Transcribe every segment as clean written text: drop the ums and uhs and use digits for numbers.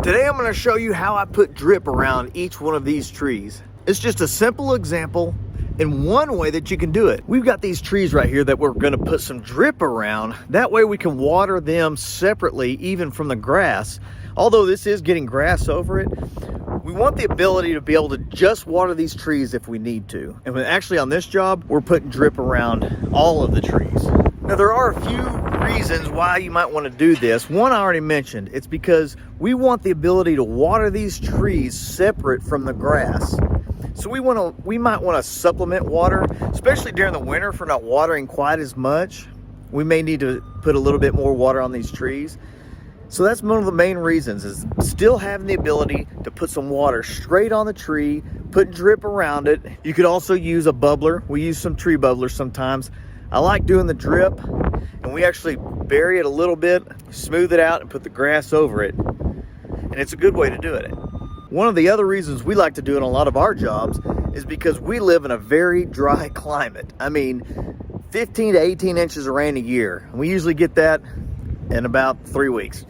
Today I'm going to show you how I put drip around each one of these trees. It's just a simple example in one way that you can do it. We've got these trees right here that we're going to put some drip around. That way we can water them separately, even from the grass. Although this is getting grass over it, we want the ability to be able to just water these trees if we need to. And actually on this job, we're putting drip around all of the trees. Now there are a few reasons why you might want to do this. One I already mentioned. It's because we want the ability to water these trees separate from the grass. So we might want to supplement water, especially during the winter for not watering quite as much. We may need to put a little bit more water on these trees. So that's one of the main reasons, is still having the ability to put some water straight on the tree, put drip around it. You could also use a bubbler. We use some tree bubblers sometimes. I like doing the drip, and we actually bury it a little bit, smooth it out, and put the grass over it. And it's a good way to do it. One of the other reasons we like to do it on a lot of our jobs is because we live in a very dry climate. I mean, 15 to 18 inches of rain a year. We usually get that in about 3 weeks.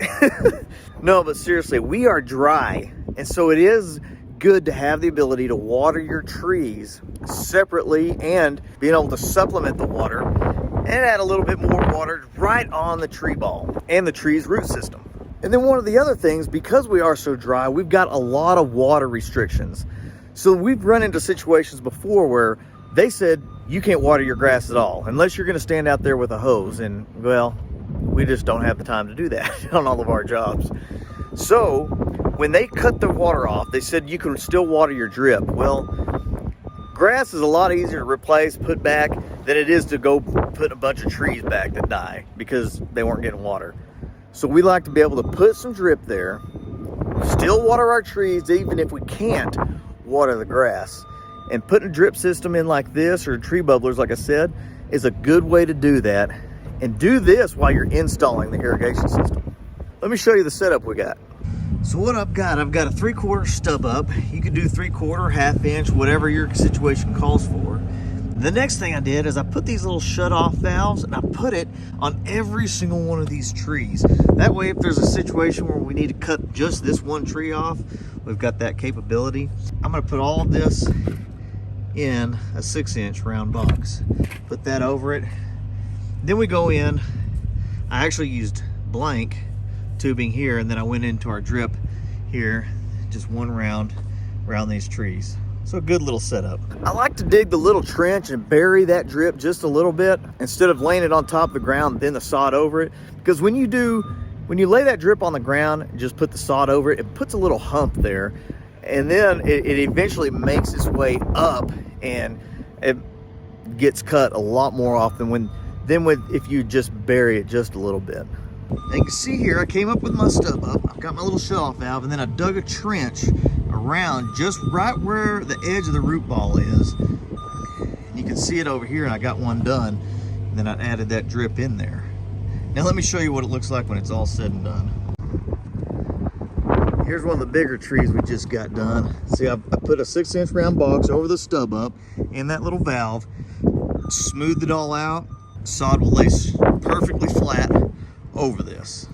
No, but seriously, we are dry. And so it is good to have the ability to water your trees separately and being able to supplement the water and add a little bit more water right on the tree ball and the tree's root system. And then one of the other things, because we are so dry, we've got a lot of water restrictions. So we've run into situations before where they said you can't water your grass at all unless you're going to stand out there with a hose. And well, we just don't have the time to do that on all of our jobs. So when they cut the water off, they said you can still water your drip. Well, grass is a lot easier to replace, put back, than it is to go put a bunch of trees back that die because they weren't getting water. So we like to be able to put some drip there, still water our trees even if we can't water the grass. And putting a drip system in like this, or tree bubblers like I said, is a good way to do that. And do this while you're installing the irrigation system. Let me show you the setup we got. So what I've got a 3/4 stub up. You can do 3/4, 1/2 inch, whatever your situation calls for. The next thing I did is I put these little shut-off valves and I put it on every single one of these trees. That way, if there's a situation where we need to cut just this one tree off, we've got that capability. I'm gonna put all of this in a 6-inch round box. Put that over it. Then we go in. I actually used blank tubing here, and then I went into our drip here, just one round around these trees. So a good little setup. I like to dig the little trench and bury that drip just a little bit instead of laying it on top of the ground, then the sod over it. Because when you lay that drip on the ground and just put the sod over it, it puts a little hump there. And then it eventually makes its way up and it gets cut a lot more often if you just bury it just a little bit. And you can see here, I came up with my stub up. I've got my little shut-off valve, and then I dug a trench around just right where the edge of the root ball is. And you can see it over here, and I got one done. And then I added that drip in there. Now let me show you what it looks like when it's all said and done. Here's one of the bigger trees we just got done. See, I put a 6-inch round box over the stub up and that little valve, smoothed it all out. Sod will lay perfectly flat over this.